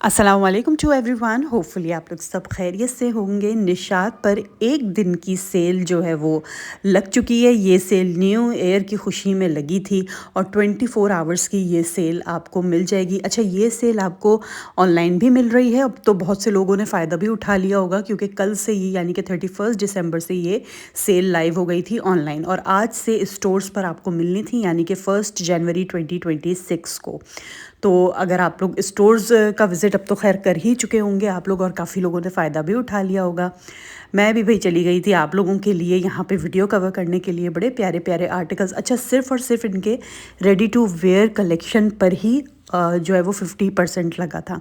अस्सलाम वालेकुम to everyone. Hopefully आप लोग सब खैरियत से होंगे। निशात पर एक दिन की सेल जो है वो लग चुकी है। ये सेल न्यू ईयर की खुशी में लगी थी और 24 आवर्स की ये सेल आपको मिल जाएगी। अच्छा, ये सेल आपको ऑनलाइन भी मिल रही है। अब तो बहुत से लोगों ने फ़ायदा भी उठा लिया होगा क्योंकि कल से ही यानी कि 31 दिसंबर से ये सेल लाइव हो गई थी ऑनलाइन और आज से स्टोर्स पर आपको मिलनी थी यानी कि 1 जनवरी 2026 को। तो अगर आप लोग स्टोर्स का विज़िट अब तो खैर कर ही चुके होंगे आप लोग और काफ़ी लोगों ने फ़ायदा भी उठा लिया होगा। मैं भी भाई चली गई थी आप लोगों के लिए यहाँ पे वीडियो कवर करने के लिए। बड़े प्यारे प्यारे आर्टिकल्स, अच्छा सिर्फ़ और सिर्फ इनके रेडी टू वेयर कलेक्शन पर ही जो है वो 50% लगा था।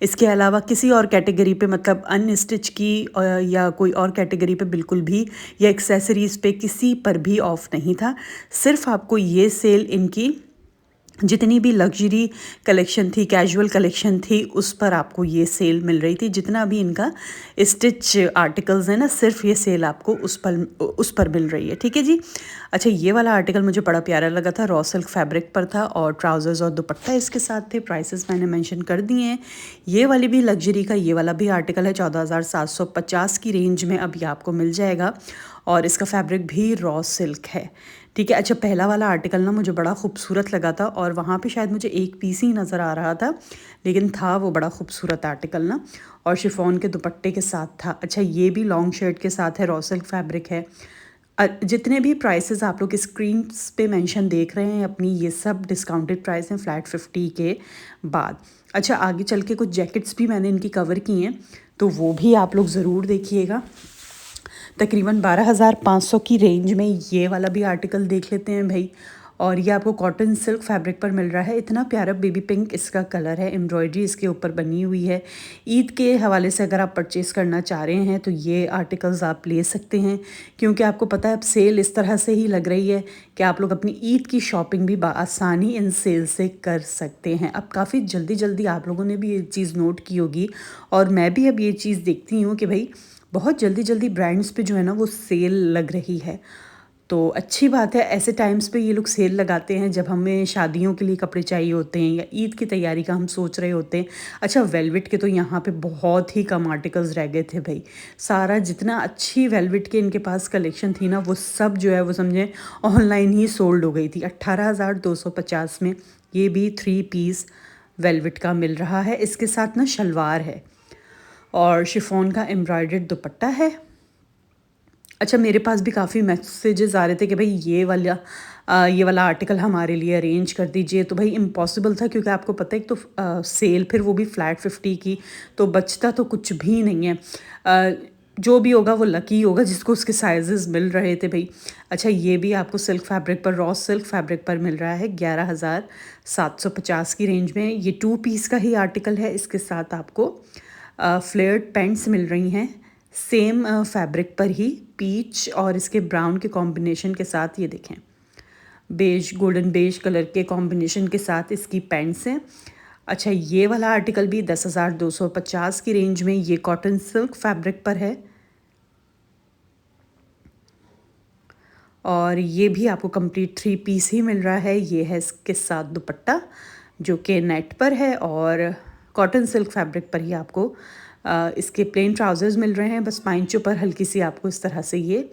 इसके अलावा किसी और कैटेगरी पे मतलब अनस्टिच की या कोई और कैटेगरी पे बिल्कुल भी या एक्सेसरीज़ पे किसी पर भी ऑफ़ नहीं था। सिर्फ आपको ये सेल इनकी जितनी भी लग्जरी कलेक्शन थी, कैजुअल कलेक्शन थी, उस पर आपको ये सेल मिल रही थी। जितना भी इनका स्टिच आर्टिकल्स है ना, सिर्फ ये सेल आपको उस पर मिल रही है। ठीक है जी। अच्छा, ये वाला आर्टिकल मुझे बड़ा प्यारा लगा था। रॉ सिल्क फैब्रिक पर था और ट्राउज़र्स और दुपट्टा इसके साथ थे। प्राइसेस मैंने मेंशन कर दिए हैं। ये वाली भी लग्जरी का ये वाला भी आर्टिकल है। 14,750 की रेंज में अब ये आपको मिल जाएगा और इसका फैब्रिक भी रॉ सिल्क है। ठीक है। अच्छा, पहला वाला आर्टिकल ना मुझे बड़ा खूबसूरत लगा था और वहाँ पे शायद मुझे एक पीस ही नज़र आ रहा था, लेकिन था वो बड़ा खूबसूरत आर्टिकल ना, और शिफॉन के दुपट्टे के साथ था। अच्छा, ये भी लॉन्ग शर्ट के साथ है, रॉ सिल्क फैब्रिक है। जितने भी प्राइसेस आप लोग स्क्रीन पे मेंशन देख रहे हैं अपनी, ये सब डिस्काउंटेड प्राइस हैं फ्लैट 50 के बाद। अच्छा, आगे चल के कुछ जैकेट्स भी मैंने इनकी कवर की हैं, तो वो भी आप लोग ज़रूर देखिएगा। तकरीबन 12,500 की रेंज में ये वाला भी आर्टिकल देख लेते हैं भाई। और ये आपको कॉटन सिल्क फैब्रिक पर मिल रहा है। इतना प्यारा बेबी पिंक इसका कलर है, एम्ब्रॉयडरी इसके ऊपर बनी हुई है। ईद के हवाले से अगर आप परचेज़ करना चाह रहे हैं तो ये आर्टिकल्स आप ले सकते हैं, क्योंकि आपको पता है अब सेल इस तरह से ही लग रही है कि आप लोग अपनी ईद की शॉपिंग भी आसानी इन सेल से कर सकते हैं। अब काफ़ी जल्दी जल्दी आप लोगों ने भी ये चीज़ नोट की होगी और मैं भी अब ये चीज़ देखती हूँ कि भाई बहुत जल्दी जल्दी ब्रांड्स पे जो है ना वो सेल लग रही है। तो अच्छी बात है, ऐसे टाइम्स पे ये लोग सेल लगाते हैं जब हमें शादियों के लिए कपड़े चाहिए होते हैं या ईद की तैयारी का हम सोच रहे होते हैं। अच्छा, वेलवेट के तो यहाँ पे बहुत ही कम आर्टिकल्स रह गए थे भाई। सारा जितना अच्छी वेलवेट के इनके पास कलेक्शन थी ना, वो सब जो है वो समझे ऑनलाइन ही सोल्ड हो गई थी। 18,250 में ये भी 3 पीस वेलवेट का मिल रहा है। इसके साथ ना शलवार है और शिफॉन का एम्ब्रॉयडर्ड दुपट्टा है। अच्छा, मेरे पास भी काफ़ी मैसेजेस आ रहे थे कि भाई ये वाला आर्टिकल हमारे लिए अरेंज कर दीजिए। तो भाई इम्पॉसिबल था, क्योंकि आपको पता है एक तो सेल, फिर वो भी फ्लैट 50 की, तो बचता तो कुछ भी नहीं है। जो भी होगा वो लकी होगा जिसको उसके साइजेस मिल रहे थे भाई। अच्छा, ये भी आपको सिल्क फैब्रिक पर, रॉ सिल्क फैब्रिक पर मिल रहा है 11,750 की रेंज में। ये 2 पीस का ही आर्टिकल है। इसके साथ आपको फ्लेयर्ड पैंट्स मिल रही हैं सेम फैब्रिक पर ही, पीच और इसके ब्राउन के कॉम्बिनेशन के साथ। ये देखें, बेज, गोल्डन बेज कलर के कॉम्बिनेशन के साथ इसकी पैंट्स हैं। अच्छा, ये वाला आर्टिकल भी 10,250 की रेंज में, ये कॉटन सिल्क फैब्रिक पर है और ये भी आपको कंप्लीट 3 पीस ही मिल रहा है। ये है इसके साथ दुपट्टा जो कि नेट पर है और कॉटन सिल्क फैब्रिक पर ही आपको इसके प्लेन ट्राउज़र्स मिल रहे हैं। बस पाइंचों पर हल्की सी आपको इस तरह से ये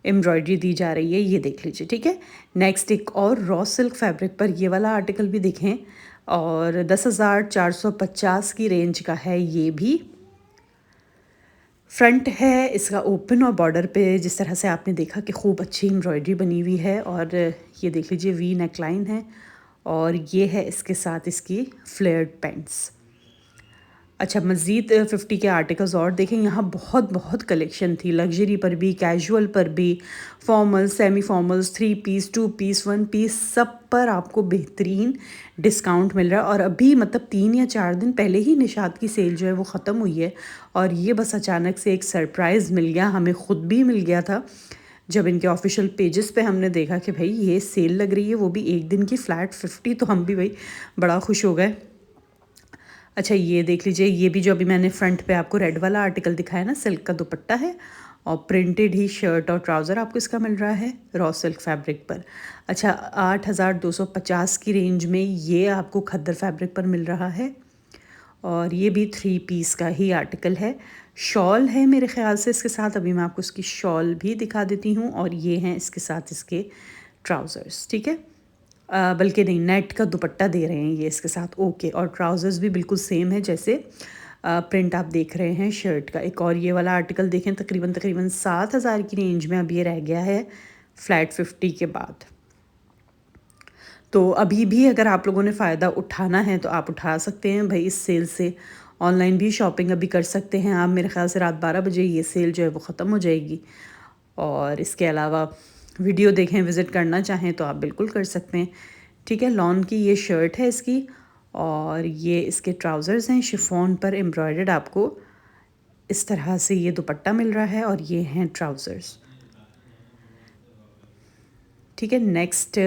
एम्ब्रॉयडरी दी जा रही है, ये देख लीजिए। ठीक है। नेक्स्ट एक और रॉ सिल्क फैब्रिक पर ये वाला आर्टिकल भी देखें और 10,450 की रेंज का है। ये भी फ्रंट है इसका ओपन और बॉर्डर पे जिस तरह से आपने देखा कि खूब अच्छी एम्ब्रॉयडरी बनी हुई है और ये देख लीजिए वी नेक लाइन है और ये है इसके साथ इसकी फ्लेयर्ड पैंट्स। अच्छा, मज़ीद 50 के आर्टिकल्स और देखें। यहाँ बहुत बहुत कलेक्शन थी, लग्जरी पर भी, कैजुअल पर भी, formals, semi formals, 3 piece, 2 piece, 1 piece, सब पर आपको बेहतरीन डिस्काउंट मिल रहा है। और अभी मतलब 3 या 4 दिन पहले ही निशात की सेल जो है वो ख़त्म हुई है और ये बस अचानक से एक सरप्राइज़ मिल गया, हमें ख़ुद भी मिल गया था जब इनके ऑफिशियल पेजेस पे हमने देखा कि भाई ये सेल लग रही है, वो भी एक दिन की फ्लैट 50। तो हम भी भाई बड़ा खुश हो गए। अच्छा, ये देख लीजिए, ये भी जो अभी मैंने फ्रंट पे आपको रेड वाला आर्टिकल दिखाया ना, सिल्क का दुपट्टा है और प्रिंटेड ही शर्ट और ट्राउज़र आपको इसका मिल रहा है रॉ सिल्क फैब्रिक पर। अच्छा, 8,250 की रेंज में ये आपको खद्दर फैब्रिक पर मिल रहा है और ये भी 3 पीस का ही आर्टिकल है। शॉल है मेरे ख़्याल से इसके साथ, अभी मैं आपको इसकी शॉल भी दिखा देती हूँ। और ये हैं इसके साथ इसके ट्राउज़र्स, ठीक है। बल्कि नहीं, नेट का दुपट्टा दे रहे हैं ये इसके साथ, ओके। और ट्राउज़र्स भी बिल्कुल सेम है जैसे प्रिंट आप देख रहे हैं शर्ट का। एक और ये वाला आर्टिकल देखें, तकरीबन 7,000 की रेंज में अब ये रह गया है फ्लैट 50 के बाद। तो अभी भी अगर आप लोगों ने फ़ायदा उठाना है तो आप उठा सकते हैं भाई इस सेल से। ऑनलाइन भी शॉपिंग अभी कर सकते हैं आप। मेरे ख़्याल से रात 12 बजे ये सेल जो है वो ख़त्म हो जाएगी। और इसके अलावा वीडियो देखें, विज़िट करना चाहें तो आप बिल्कुल कर सकते हैं, ठीक है। लॉन की ये शर्ट है इसकी, और ये इसके ट्राउज़र्स हैं शिफॉन पर एम्ब्रॉयडर्ड। आपको इस तरह से ये दुपट्टा मिल रहा है और ये हैं ट्राउज़र्स, ठीक है। नेक्स्ट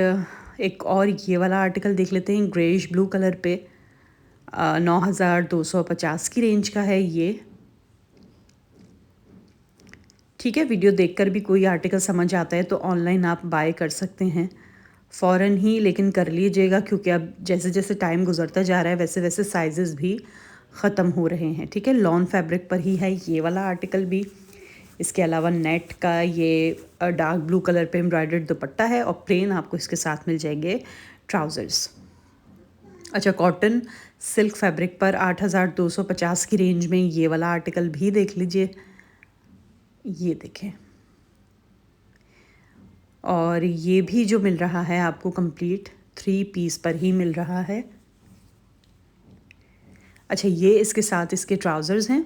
एक और ये वाला आर्टिकल देख लेते हैं, ग्रेइश ब्लू कलर पे 9,250 की रेंज का है ये, ठीक है। वीडियो देखकर भी कोई आर्टिकल समझ आता है तो ऑनलाइन आप बाय कर सकते हैं फ़ौरन ही, लेकिन कर लीजिएगा क्योंकि अब जैसे जैसे टाइम गुजरता जा रहा है वैसे वैसे साइजेस भी ख़त्म हो रहे हैं, ठीक है। लॉन फैब्रिक पर ही है ये वाला आर्टिकल भी। इसके अलावा नेट का ये डार्क ब्लू कलर पे एम्ब्रॉयडर्ड दुपट्टा है और प्लेन आपको इसके साथ मिल जाएंगे ट्राउज़र्स। अच्छा, कॉटन सिल्क फैब्रिक पर 8,250 की रेंज में ये वाला आर्टिकल भी देख लीजिए, ये देखें। और ये भी जो मिल रहा है आपको कंप्लीट 3 पीस पर ही मिल रहा है। अच्छा, ये इसके साथ इसके ट्राउज़र्स हैं,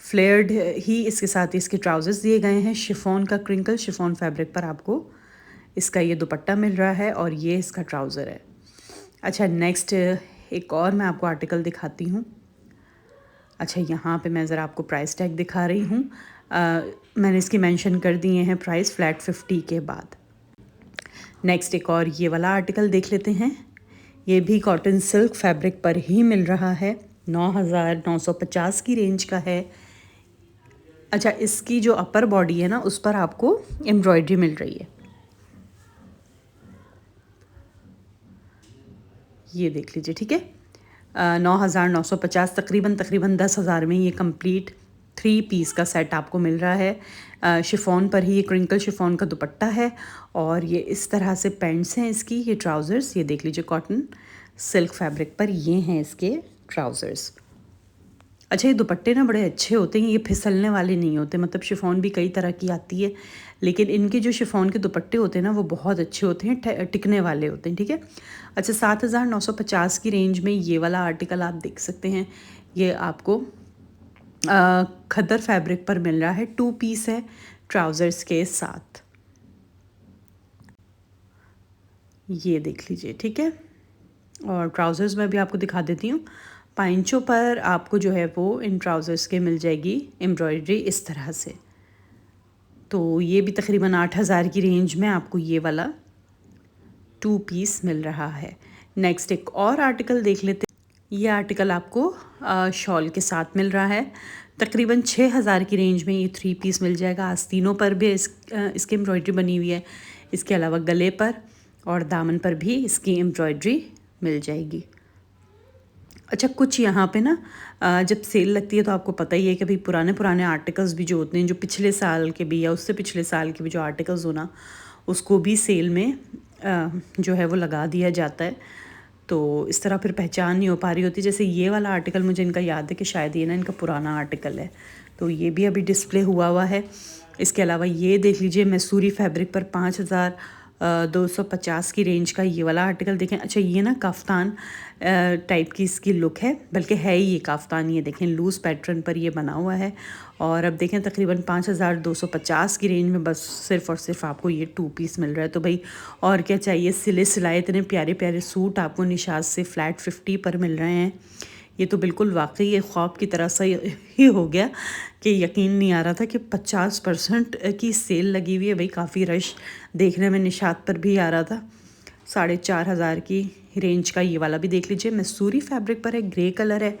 फ्लेयर्ड ही इसके साथ इसके ट्राउज़र्स दिए गए हैं। शिफॉन का क्रिंकल शिफॉन फैब्रिक पर आपको इसका ये दुपट्टा मिल रहा है और ये इसका ट्राउज़र है। अच्छा, नेक्स्ट एक और मैं आपको आर्टिकल दिखाती हूँ। अच्छा, यहाँ पे मैं ज़रा आपको प्राइस टैग दिखा रही हूँ। मैंने इसकी मेंशन कर दिए हैं प्राइस फ्लैट 50 के बाद। नेक्स्ट एक और ये वाला आर्टिकल देख लेते हैं। ये भी कॉटन सिल्क फैब्रिक पर ही मिल रहा है, 9,950 की रेंज का है। अच्छा, इसकी जो अपर बॉडी है ना उस पर आपको एम्ब्रॉयडरी मिल रही है, ये देख लीजिए, ठीक है। 9,950 तकरीबन 10,000 में ये कंप्लीट 3 पीस का सेट आपको मिल रहा है। शिफॉन पर ही ये क्रिंकल शिफॉन का दुपट्टा है और ये इस तरह से पैंट्स हैं इसकी, ये ट्राउज़र्स, ये देख लीजिए कॉटन सिल्क फैब्रिक पर ये हैं इसके ट्राउज़र्स। अच्छा, ये दुपट्टे ना बड़े अच्छे होते हैं, ये फिसलने वाले नहीं होते। मतलब शिफॉन भी कई तरह की आती है, लेकिन इनके जो शिफॉन के दुपट्टे होते हैं ना वो बहुत अच्छे होते हैं, टिकने वाले होते हैं, ठीक है। अच्छा, 7,950 की रेंज में ये वाला आर्टिकल आप देख सकते हैं। ये आपको खद्दर फैब्रिक पर मिल रहा है, 2 पीस है ट्राउज़र्स के साथ, ये देख लीजिए, ठीक है। और ट्राउज़र्स मैं भी आपको दिखा देती हूँ। पाइंचों पर आपको जो है वो इन ट्राउज़र्स के मिल जाएगी एम्ब्रॉयडरी इस तरह से। तो ये भी तकरीबन 8,000 की रेंज में आपको ये वाला 2 पीस मिल रहा है। नेक्स्ट एक और आर्टिकल देख लेते हैं। ये आर्टिकल आपको शॉल के साथ मिल रहा है, तकरीबन 6,000 की रेंज में ये 3 पीस मिल जाएगा। आस्तीनों पर भी इसकी एम्ब्रॉयडरी बनी हुई है। इसके अलावा गले पर और दामन पर भी इसकी एम्ब्रॉयडरी मिल जाएगी। अच्छा, कुछ यहाँ पे ना जब सेल लगती है तो आपको पता ही है कि भाई पुराने आर्टिकल्स भी जो होते हैं, जो पिछले साल के भी या उससे पिछले साल के भी जो आर्टिकल्स हो ना, उसको भी सेल में जो है वो लगा दिया जाता है। तो इस तरह फिर पहचान नहीं हो पा रही होती। जैसे ये वाला आर्टिकल मुझे इनका याद है कि शायद ये ना इनका पुराना आर्टिकल है, तो ये भी अभी डिस्प्ले हुआ है। इसके अलावा ये देख लीजिए, मैसूरी फैब्रिक पर 5,250 की रेंज का ये वाला आर्टिकल देखें। अच्छा, ये ना काफ्तान टाइप की इसकी लुक है, बल्कि है ही ये काफ्तान, ये देखें लूज़ पैटर्न पर ये बना हुआ है। और अब देखें तकरीबन 5,250 की रेंज में बस सिर्फ़ और सिर्फ आपको ये 2 पीस मिल रहा है। तो भाई और क्या चाहिए, सिले सिलाए इतने प्यारे प्यारे सूट आपको निशात से फ्लैट 50 पर मिल रहे हैं। ये तो बिल्कुल वाकई ये ख्वाब की तरह सा ही हो गया कि यकीन नहीं आ रहा था कि 50% की सेल लगी हुई है। भाई काफ़ी रश देखने में निशात पर भी आ रहा था। 4,500 की रेंज का ये वाला भी देख लीजिए, मैसूरी फैब्रिक पर है, ग्रे कलर है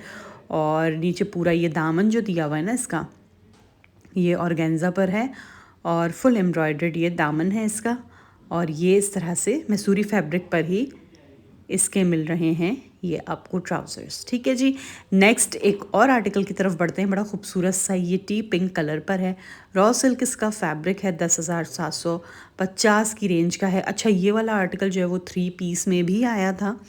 और नीचे पूरा ये दामन जो दिया हुआ है ना इसका, ये ऑर्गेन्जा पर है और फुल एम्ब्रॉयडर्ड ये दामन है इसका। और ये इस तरह से मैसूरी फैब्रिक पर ही इसके मिल रहे हैं ये आपको ट्राउज़र्स। ठीक है जी। नेक्स्ट एक और आर्टिकल की तरफ बढ़ते हैं। बड़ा खूबसूरत सा ये टी पिंक कलर पर है। रॉ सिल्क इसका फैब्रिक है, 10,750 की रेंज का है। अच्छा, ये वाला आर्टिकल जो है वो 3 पीस में भी आया था,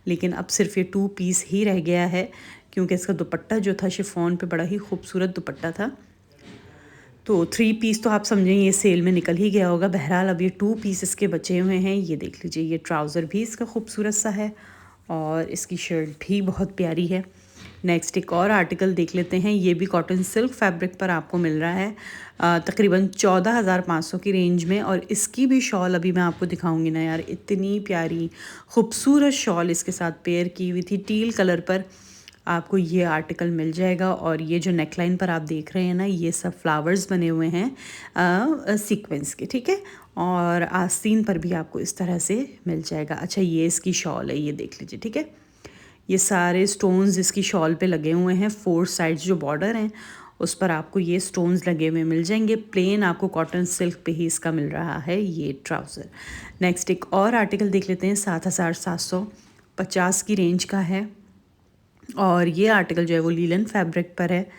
लेकिन अब सिर्फ ये 2 पीस ही रह गया है, क्योंकि इसका दुपट्टा जो था शिफॉन पे बड़ा ही खूबसूरत दुपट्टा था। तो 3 पीस तो आप समझें ये सेल में निकल ही गया होगा। बहरहाल अब ये 2 पीस इसके बचे हुए हैं। ये देख लीजिए, ये ट्राउज़र भी इसका खूबसूरत सा है और इसकी शर्ट भी बहुत प्यारी है। नेक्स्ट एक और आर्टिकल देख लेते हैं। ये भी कॉटन सिल्क फैब्रिक पर आपको मिल रहा है तकरीबन 14,500 की रेंज में। और इसकी भी शॉल अभी मैं आपको दिखाऊंगी ना यार, इतनी प्यारी खूबसूरत शॉल इसके साथ पेयर की हुई थी। टील कलर पर आपको ये आर्टिकल मिल जाएगा। और ये जो नेकलाइन पर आप देख रहे हैं ना, ये सब फ्लावर्स बने हुए हैं सीक्वेंस के। ठीक है, और आस्तीन पर भी आपको इस तरह से मिल जाएगा। अच्छा, ये इसकी शॉल है, ये देख लीजिए। ठीक है, ये सारे स्टोन्स इसकी शॉल पे लगे हुए हैं। 4 साइड्स जो बॉर्डर हैं उस पर आपको ये स्टोन्स लगे हुए मिल जाएंगे। प्लेन आपको कॉटन सिल्क पे ही इसका मिल रहा है ये ट्राउज़र। नेक्स्ट एक और आर्टिकल देख लेते हैं। 7,750 की रेंज का है और ये आर्टिकल जो है वो लीलन फैब्रिक पर है।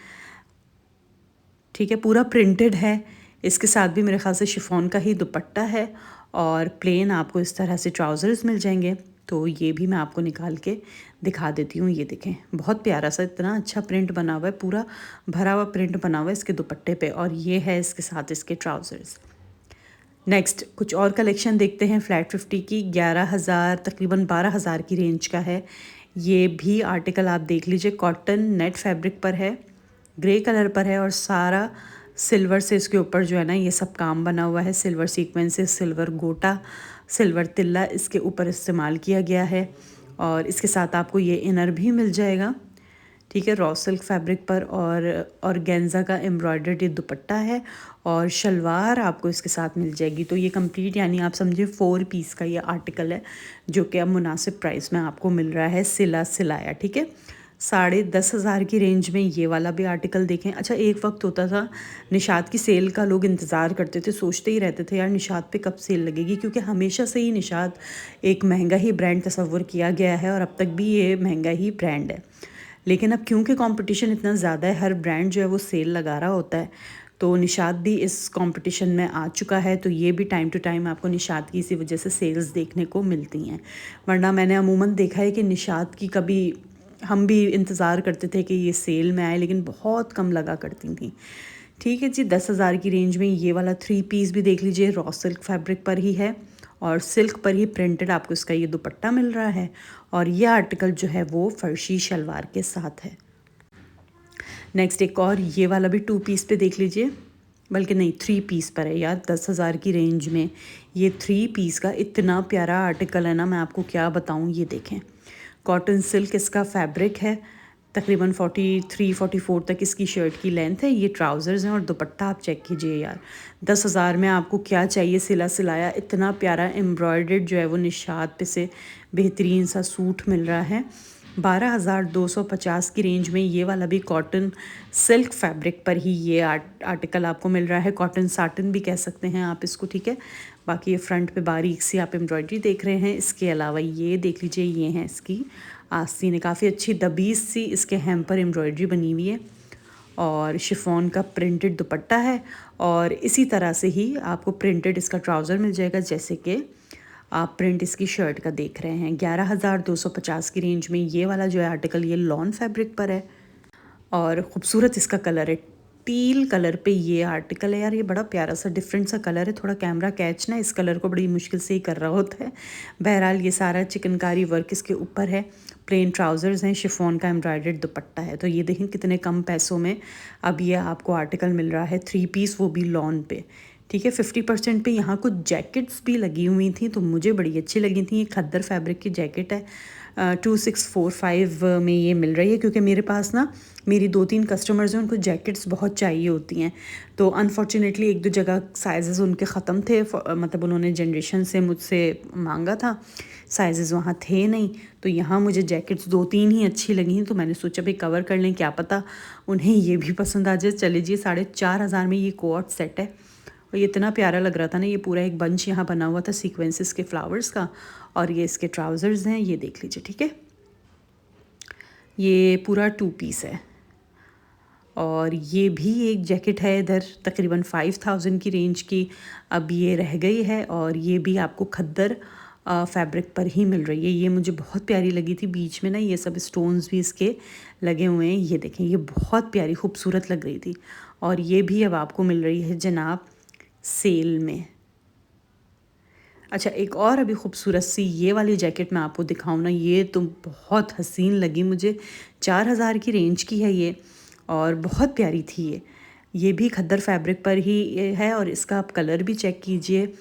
ठीक है, पूरा प्रिंटेड है। इसके साथ भी मेरे ख्याल से शिफॉन का ही दुपट्टा है और प्लेन आपको इस तरह से ट्राउज़र्स मिल जाएंगे। तो ये भी मैं आपको निकाल के दिखा देती हूँ। ये देखें, बहुत प्यारा सा इतना अच्छा प्रिंट बना हुआ है, पूरा भरा हुआ प्रिंट बना हुआ है इसके दुपट्टे पे। और ये है इसके साथ इसके ट्राउज़र्स। नेक्स्ट कुछ और कलेक्शन देखते हैं। फ्लैट 50 की 11,000 तकरीबन 12,000 की रेंज का है। ये भी आर्टिकल आप देख लीजिए, कॉटन नेट फैब्रिक पर है, ग्रे कलर पर है और सारा सिल्वर से इसके ऊपर जो है ना ये सब काम बना हुआ है। सिल्वर सीक्वेंसेस, सिल्वर गोटा, सिल्वर तिल्ला इसके ऊपर इस्तेमाल किया गया है। और इसके साथ आपको ये इनर भी मिल जाएगा। ठीक है, रॉ सिल्क फैब्रिक पर और ऑर्गेन्जा का एम्ब्रॉयडर्ड ये दुपट्टा है और शलवार आपको इसके साथ मिल जाएगी। तो ये कंप्लीट यानी आप समझिए 4 पीस का ये आर्टिकल है, जो कि अब मुनासिब प्राइस में आपको मिल रहा है सिला सिलाया। ठीक है, 10,500 की रेंज में ये वाला भी आर्टिकल देखें। अच्छा, एक वक्त होता था निशात की सेल का लोग इंतज़ार करते थे, सोचते ही रहते थे यार निशात पे कब सेल लगेगी, क्योंकि हमेशा से ही निशात एक महंगा ही ब्रांड तस्वुर किया गया है और अब तक भी ये महंगा ही ब्रांड है। लेकिन अब क्योंकि कंपटीशन इतना ज़्यादा है, हर ब्रांड जो है वो सेल लगा रहा होता है, तो निशात भी इस कंपटीशन में आ चुका है। तो ये भी टाइम टू टाइम आपको निशात की इसी वजह से सेल्स देखने को मिलती हैं। वरना मैंने अमूमन देखा है कि निशात की कभी हम भी इंतज़ार करते थे कि ये सेल में आए, लेकिन बहुत कम लगा करती थी। ठीक है जी, 10,000 की रेंज में ये वाला 3 पीस भी देख लीजिए। रॉ सिल्क फैब्रिक पर ही है और सिल्क पर ही प्रिंटेड आपको इसका ये दुपट्टा मिल रहा है। और ये आर्टिकल जो है वो फर्शी शलवार के साथ है। नेक्स्ट एक और ये वाला भी 2 पीस पे देख लीजिए, बल्कि नहीं 3 पीस पर है यार। 10,000 की रेंज में ये 3 पीस का इतना प्यारा आर्टिकल है ना, मैं आपको क्या बताऊँ। ये देखें, कॉटन सिल्क इसका फैब्रिक है, तकरीबन 43-44 तक इसकी शर्ट की लेंथ है। ये ट्राउज़र्स हैं और दुपट्टा आप चेक कीजिए यार। 10,000 में आपको क्या चाहिए, सिला सिलाया इतना प्यारा एम्ब्रॉयडर्ड जो है वो निशात पे से बेहतरीन सा सूट मिल रहा है। 12,250 की रेंज में ये वाला भी कॉटन सिल्क फैब्रिक पर ही ये आर्टिकल आपको मिल रहा है। कॉटन साटन भी कह सकते हैं आप इसको। ठीक है, बाकी ये फ्रंट पे बारीक सी आप एम्ब्रॉयडरी देख रहे हैं। इसके अलावा ये देख लीजिए, ये हैं इसकी आस्तीन, काफ़ी अच्छी दबीस सी इसके hem पर एम्ब्रॉयडरी बनी हुई है और शिफॉन का प्रिंटेड दुपट्टा है। और इसी तरह से ही आपको प्रिंटेड इसका ट्राउज़र मिल जाएगा, जैसे कि आप प्रिंट इसकी शर्ट का देख रहे हैं। 11,250 की रेंज में ये वाला जो है आर्टिकल, ये लॉन फैब्रिक पर है और ख़ूबसूरत इसका कलर है, टील कलर पे ये आर्टिकल है यार। ये बड़ा प्यारा सा डिफरेंट सा कलर है। थोड़ा कैमरा कैच ना इस कलर को बड़ी मुश्किल से ही कर रहा होता है। बहरहाल ये सारा चिकनकारी वर्क इसके ऊपर है। प्लेन ट्राउज़र्स हैं, शिफॉन का एम्ब्रॉयडर्ड दुपट्टा है। तो ये देखें कितने कम पैसों में अब ये आपको आर्टिकल मिल रहा है। 3 पीस, वो भी लॉन पे। ठीक है, 50% पे यहाँ कुछ जैकेट्स भी लगी हुई थी, तो मुझे बड़ी अच्छी लगी थी। ये खद्दर फैब्रिक की जैकेट है, 2645 में ये मिल रही है। क्योंकि मेरे पास ना मेरी 2-3 कस्टमर्स हैं, उनको जैकेट्स बहुत चाहिए होती हैं। तो अनफॉर्चुनेटली 1-2 जगह साइज़ उनके ख़त्म थे, मतलब उन्होंने जनरेशन से मुझसे मांगा था, साइज़ वहाँ थे नहीं। तो यहाँ मुझे जैकेट्स 2-3 ही अच्छी लगी, तो मैंने सोचा भाई कवर कर लें, क्या पता उन्हें ये भी पसंद आ जाए। चले जी, 4,500 में ये कोट सेट है और ये इतना प्यारा लग रहा था ना। ये पूरा एक बंच यहाँ बना हुआ था सीक्वेंसेस के फ्लावर्स का और ये इसके ट्राउज़र्स हैं, ये देख लीजिए। ठीक है, ये पूरा 2 पीस है। और ये भी एक जैकेट है इधर तकरीबन 5000 की रेंज की, अब ये रह गई है। और ये भी आपको खद्दर फैब्रिक पर ही मिल रही है। ये मुझे बहुत प्यारी लगी थी, बीच में ना ये सब स्टोन्स भी इसके लगे हुए हैं। ये देखें, ये बहुत प्यारी खूबसूरत लग रही थी। और ये भी अब आपको मिल रही है जनाब सेल में। अच्छा, एक और अभी खूबसूरत सी ये वाली जैकेट मैं आपको दिखाऊँ ना, ये तो बहुत हसीन लगी मुझे। 4000 की रेंज की है ये, और बहुत प्यारी थी ये भी खद्दर फैब्रिक पर ही है। और इसका आप कलर भी चेक कीजिए,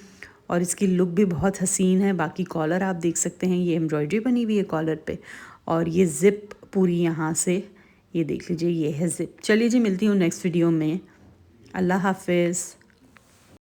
और इसकी लुक भी बहुत हसीन है। बाकी कॉलर आप देख सकते हैं, ये एम्ब्रॉयडरी बनी हुई है कॉलर पे। और ये ज़िप पूरी यहाँ से, ये देख लीजिए, ये है ज़िप। चलिए जी, मिलती हूँ नेक्स्ट वीडियो में। अल्लाह हाफिज़।